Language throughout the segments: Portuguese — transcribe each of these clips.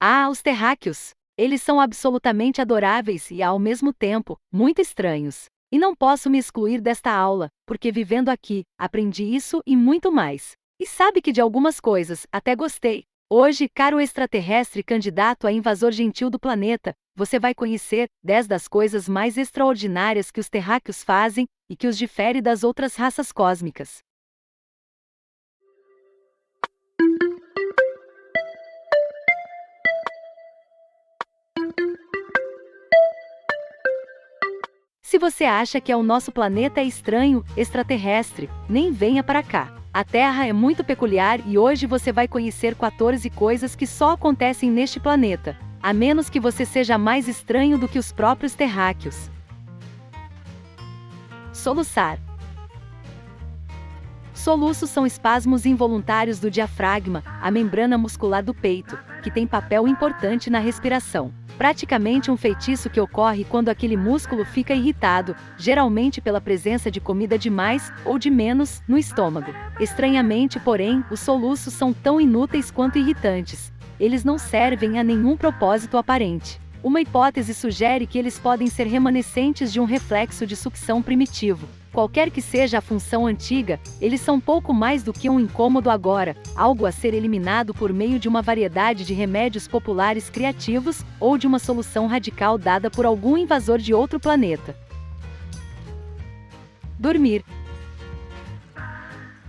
Ah, os terráqueos! Eles são absolutamente adoráveis e, ao mesmo tempo, muito estranhos. E não posso me excluir desta aula, porque vivendo aqui, aprendi isso e muito mais. E sabe que de algumas coisas, até gostei. Hoje, caro extraterrestre candidato a invasor gentil do planeta, você vai conhecer 10 das coisas mais extraordinárias que os terráqueos fazem e que os difere das outras raças cósmicas. Se você acha que o nosso planeta é estranho, extraterrestre, nem venha para cá. A Terra é muito peculiar e hoje você vai conhecer 14 coisas que só acontecem neste planeta, a menos que você seja mais estranho do que os próprios terráqueos. Soluçar. Soluços são espasmos involuntários do diafragma, a membrana muscular do peito, que tem papel importante na respiração. Praticamente um feitiço que ocorre quando aquele músculo fica irritado, geralmente pela presença de comida de mais ou de menos no estômago. Estranhamente, porém, os soluços são tão inúteis quanto irritantes. Eles não servem a nenhum propósito aparente. Uma hipótese sugere que eles podem ser remanescentes de um reflexo de sucção primitivo. Qualquer que seja a função antiga, eles são pouco mais do que um incômodo agora, algo a ser eliminado por meio de uma variedade de remédios populares criativos ou de uma solução radical dada por algum invasor de outro planeta. Dormir.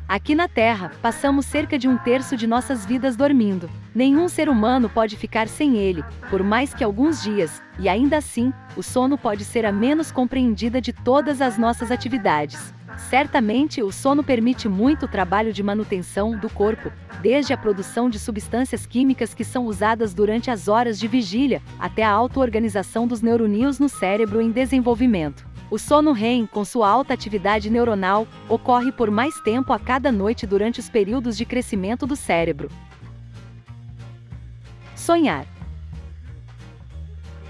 Aqui na Terra, passamos cerca de 1/3 de nossas vidas dormindo. Nenhum ser humano pode ficar sem ele, por mais que alguns dias, e ainda assim, o sono pode ser a menos compreendida de todas as nossas atividades. Certamente, o sono permite muito trabalho de manutenção do corpo, desde a produção de substâncias químicas que são usadas durante as horas de vigília, até a auto-organização dos neurônios no cérebro em desenvolvimento. O sono REM, com sua alta atividade neuronal, ocorre por mais tempo a cada noite durante os períodos de crescimento do cérebro. Sonhar.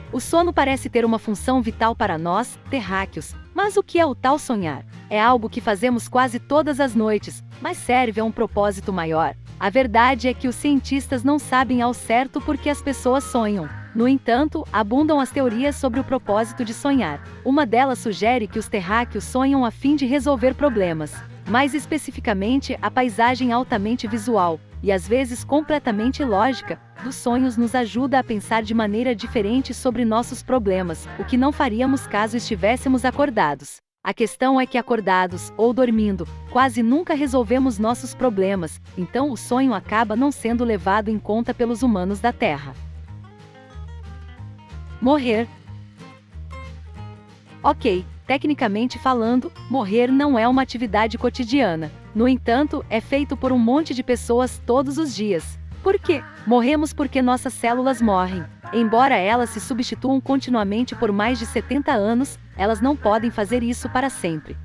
O sono parece ter uma função vital para nós, terráqueos, mas o que é o tal sonhar? É algo que fazemos quase todas as noites, mas serve a um propósito maior. A verdade é que os cientistas não sabem ao certo por que as pessoas sonham. No entanto, abundam as teorias sobre o propósito de sonhar. Uma delas sugere que os terráqueos sonham a fim de resolver problemas. Mais especificamente, a paisagem altamente visual, e às vezes completamente ilógica, dos sonhos nos ajuda a pensar de maneira diferente sobre nossos problemas, o que não faríamos caso estivéssemos acordados. A questão é que acordados, ou dormindo, quase nunca resolvemos nossos problemas, então o sonho acaba não sendo levado em conta pelos humanos da Terra. Morrer. Ok, tecnicamente falando, morrer não é uma atividade cotidiana. No entanto, é feito por um monte de pessoas todos os dias. Por quê? Morremos porque nossas células morrem. Embora elas se substituam continuamente por mais de 70 anos, elas não podem fazer isso para sempre.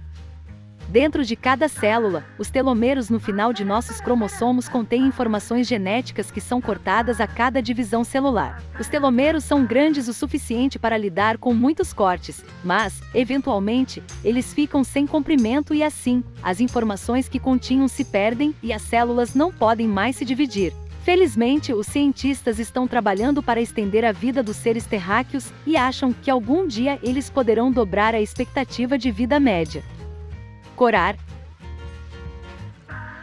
Dentro de cada célula, os telômeros no final de nossos cromossomos contêm informações genéticas que são cortadas a cada divisão celular. Os telômeros são grandes o suficiente para lidar com muitos cortes, mas, eventualmente, eles ficam sem comprimento e assim, as informações que continham se perdem e as células não podem mais se dividir. Felizmente, os cientistas estão trabalhando para estender a vida dos seres terráqueos e acham que algum dia eles poderão dobrar a expectativa de vida média. Corar.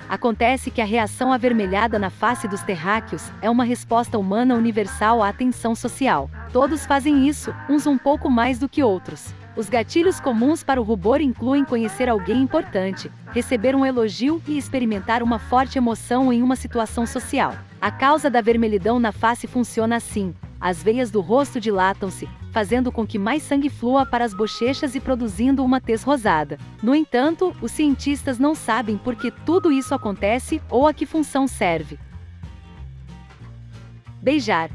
Acontece que a reação avermelhada na face dos terráqueos é uma resposta humana universal à atenção social. Todos fazem isso, uns um pouco mais do que outros. Os gatilhos comuns para o rubor incluem conhecer alguém importante, receber um elogio e experimentar uma forte emoção em uma situação social. A causa da vermelhidão na face funciona assim: as veias do rosto dilatam-se, fazendo com que mais sangue flua para as bochechas e produzindo uma tez rosada. No entanto, os cientistas não sabem por que tudo isso acontece ou a que função serve. Beijar.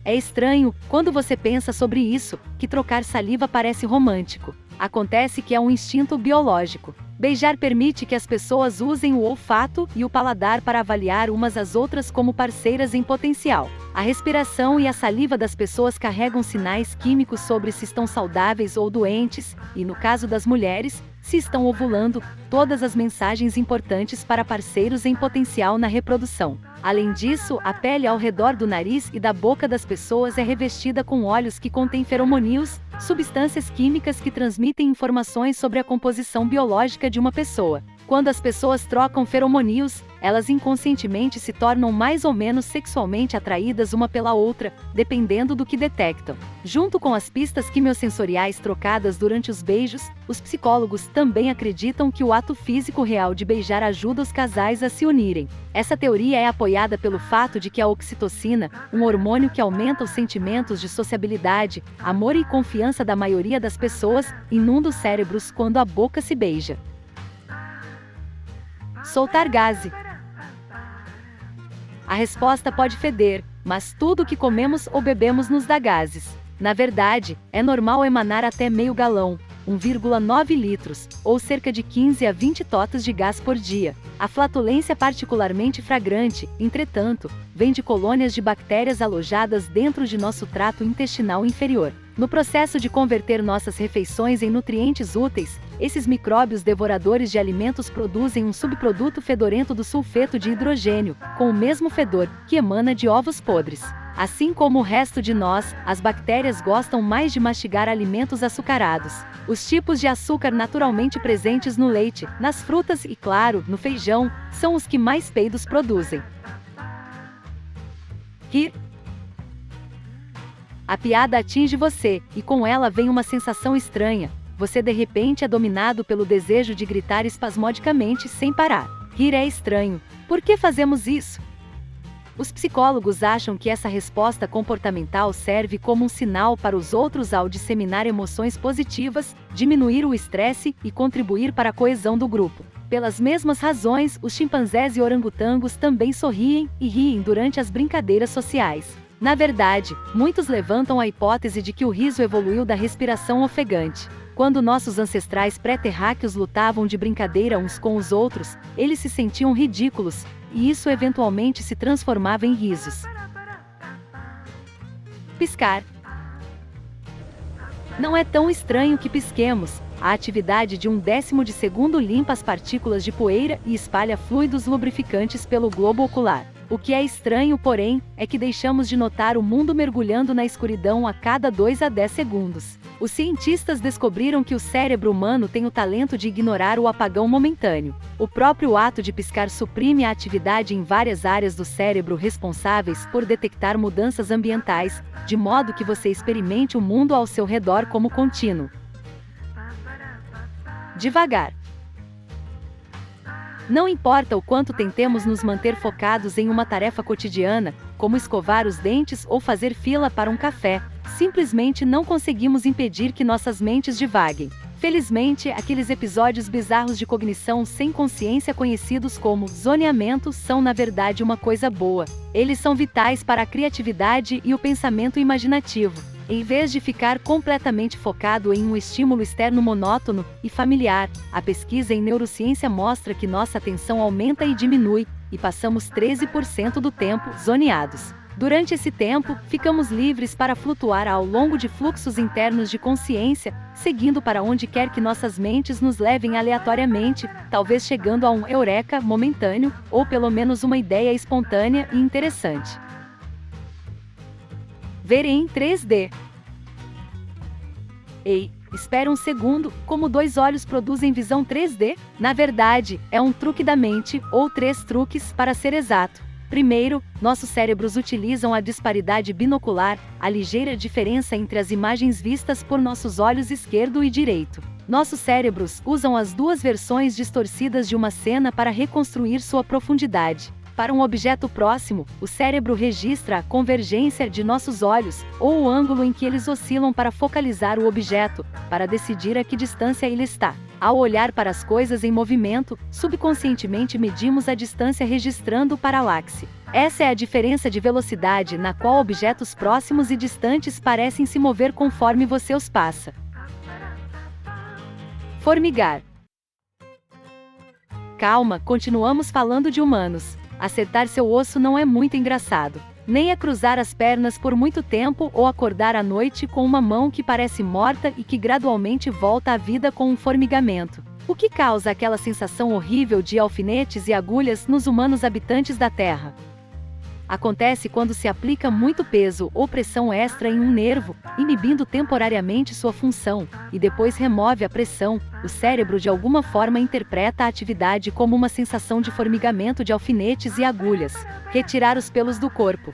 É estranho, quando você pensa sobre isso, que trocar saliva parece romântico. Acontece que é um instinto biológico. Beijar permite que as pessoas usem o olfato e o paladar para avaliar umas às outras como parceiras em potencial. A respiração e a saliva das pessoas carregam sinais químicos sobre se estão saudáveis ou doentes, e no caso das mulheres, se estão ovulando, todas as mensagens importantes para parceiros em potencial na reprodução. Além disso, a pele ao redor do nariz e da boca das pessoas é revestida com óleos que contêm feromônios, substâncias químicas que transmitem informações sobre a composição biológica de uma pessoa. Quando as pessoas trocam feromônios, elas inconscientemente se tornam mais ou menos sexualmente atraídas uma pela outra, dependendo do que detectam. Junto com as pistas quimiosensoriais trocadas durante os beijos, os psicólogos também acreditam que o ato físico real de beijar ajuda os casais a se unirem. Essa teoria é apoiada pelo fato de que a oxitocina, um hormônio que aumenta os sentimentos de sociabilidade, amor e confiança da maioria das pessoas, inunda os cérebros quando a boca se beija. Soltar gaze. A resposta pode feder, mas tudo o que comemos ou bebemos nos dá gases. Na verdade, é normal emanar até meio galão, 1,9 litros, ou cerca de 15 a 20 totas de gás por dia. A flatulência particularmente fragrante, entretanto, vem de colônias de bactérias alojadas dentro de nosso trato intestinal inferior. No processo de converter nossas refeições em nutrientes úteis, esses micróbios devoradores de alimentos produzem um subproduto fedorento do sulfeto de hidrogênio, com o mesmo fedor que emana de ovos podres. Assim como o resto de nós, as bactérias gostam mais de mastigar alimentos açucarados. Os tipos de açúcar naturalmente presentes no leite, nas frutas e, claro, no feijão, são os que mais peidos produzem. Rir. A piada atinge você, e com ela vem uma sensação estranha. Você de repente é dominado pelo desejo de gritar espasmodicamente sem parar. Rir é estranho. Por que fazemos isso? Os psicólogos acham que essa resposta comportamental serve como um sinal para os outros ao disseminar emoções positivas, diminuir o estresse e contribuir para a coesão do grupo. Pelas mesmas razões, os chimpanzés e orangotangos também sorriem e riem durante as brincadeiras sociais. Na verdade, muitos levantam a hipótese de que o riso evoluiu da respiração ofegante. Quando nossos ancestrais pré-terráqueos lutavam de brincadeira uns com os outros, eles se sentiam ridículos, e isso eventualmente se transformava em risos. Piscar. Não é tão estranho que pisquemos. A atividade de 1/10 de segundo limpa as partículas de poeira e espalha fluidos lubrificantes pelo globo ocular. O que é estranho, porém, é que deixamos de notar o mundo mergulhando na escuridão a cada 2 a 10 segundos. Os cientistas descobriram que o cérebro humano tem o talento de ignorar o apagão momentâneo. O próprio ato de piscar suprime a atividade em várias áreas do cérebro responsáveis por detectar mudanças ambientais, de modo que você experimente o mundo ao seu redor como contínuo. Devagar. Não importa o quanto tentemos nos manter focados em uma tarefa cotidiana, como escovar os dentes ou fazer fila para um café, simplesmente não conseguimos impedir que nossas mentes divaguem. Felizmente, aqueles episódios bizarros de cognição sem consciência conhecidos como zoneamento são na verdade uma coisa boa. Eles são vitais para a criatividade e o pensamento imaginativo. Em vez de ficar completamente focado em um estímulo externo monótono e familiar, a pesquisa em neurociência mostra que nossa atenção aumenta e diminui, e passamos 13% do tempo zoneados. Durante esse tempo, ficamos livres para flutuar ao longo de fluxos internos de consciência, seguindo para onde quer que nossas mentes nos levem aleatoriamente, talvez chegando a um eureka momentâneo, ou pelo menos uma ideia espontânea e interessante. Ver em 3D. Ei, espera um segundo, como 2 olhos produzem visão 3D? Na verdade, é um truque da mente, ou 3 truques para ser exato. Primeiro, nossos cérebros utilizam a disparidade binocular, a ligeira diferença entre as imagens vistas por nossos olhos esquerdo e direito. Nossos cérebros usam as 2 versões distorcidas de uma cena para reconstruir sua profundidade. Para um objeto próximo, o cérebro registra a convergência de nossos olhos, ou o ângulo em que eles oscilam para focalizar o objeto, para decidir a que distância ele está. Ao olhar para as coisas em movimento, subconscientemente medimos a distância registrando o paralaxe. Essa é a diferença de velocidade na qual objetos próximos e distantes parecem se mover conforme você os passa. Formigar. Calma, continuamos falando de humanos. Acertar seu osso não é muito engraçado. Nem é cruzar as pernas por muito tempo ou acordar à noite com uma mão que parece morta e que gradualmente volta à vida com um formigamento. O que causa aquela sensação horrível de alfinetes e agulhas nos humanos habitantes da Terra? Acontece quando se aplica muito peso ou pressão extra em um nervo, inibindo temporariamente sua função, e depois remove a pressão. O cérebro de alguma forma interpreta a atividade como uma sensação de formigamento de alfinetes e agulhas. Retirar os pelos do corpo.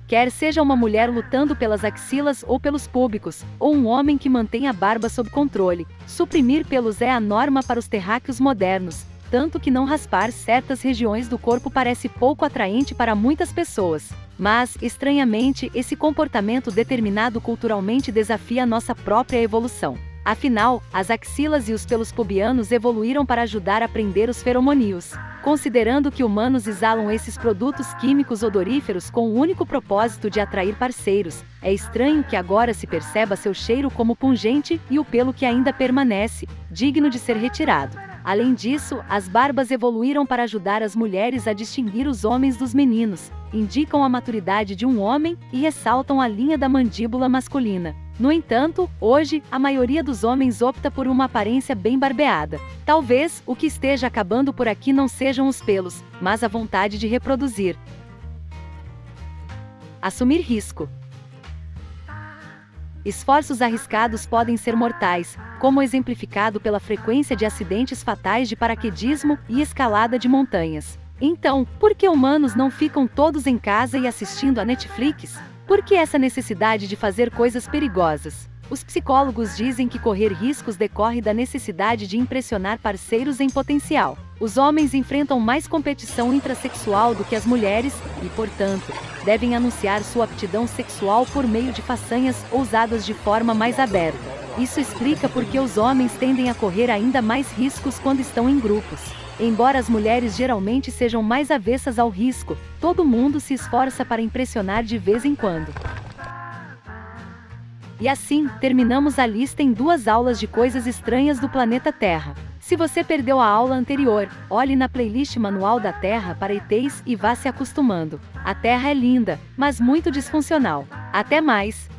Quer seja uma mulher lutando pelas axilas ou pelos púbicos, ou um homem que mantém a barba sob controle, suprimir pelos é a norma para os terráqueos modernos, tanto que não raspar certas regiões do corpo parece pouco atraente para muitas pessoas. Mas, estranhamente, esse comportamento determinado culturalmente desafia nossa própria evolução. Afinal, as axilas e os pelos pubianos evoluíram para ajudar a prender os feromônios. Considerando que humanos exalam esses produtos químicos odoríferos com o único propósito de atrair parceiros, é estranho que agora se perceba seu cheiro como pungente e o pelo que ainda permanece, digno de ser retirado. Além disso, as barbas evoluíram para ajudar as mulheres a distinguir os homens dos meninos, indicam a maturidade de um homem e ressaltam a linha da mandíbula masculina. No entanto, hoje, a maioria dos homens opta por uma aparência bem barbeada. Talvez, o que esteja acabando por aqui não sejam os pelos, mas a vontade de reproduzir. Assumir risco. Esforços arriscados podem ser mortais, como exemplificado pela frequência de acidentes fatais de paraquedismo e escalada de montanhas. Então, por que humanos não ficam todos em casa e assistindo a Netflix? Por que essa necessidade de fazer coisas perigosas? Os psicólogos dizem que correr riscos decorre da necessidade de impressionar parceiros em potencial. Os homens enfrentam mais competição intrasexual do que as mulheres e, portanto, devem anunciar sua aptidão sexual por meio de façanhas ousadas de forma mais aberta. Isso explica por que os homens tendem a correr ainda mais riscos quando estão em grupos. Embora as mulheres geralmente sejam mais avessas ao risco, todo mundo se esforça para impressionar de vez em quando. E assim, terminamos a lista em 2 aulas de coisas estranhas do planeta Terra. Se você perdeu a aula anterior, olhe na playlist Manual da Terra para ETs e vá se acostumando. A Terra é linda, mas muito disfuncional. Até mais!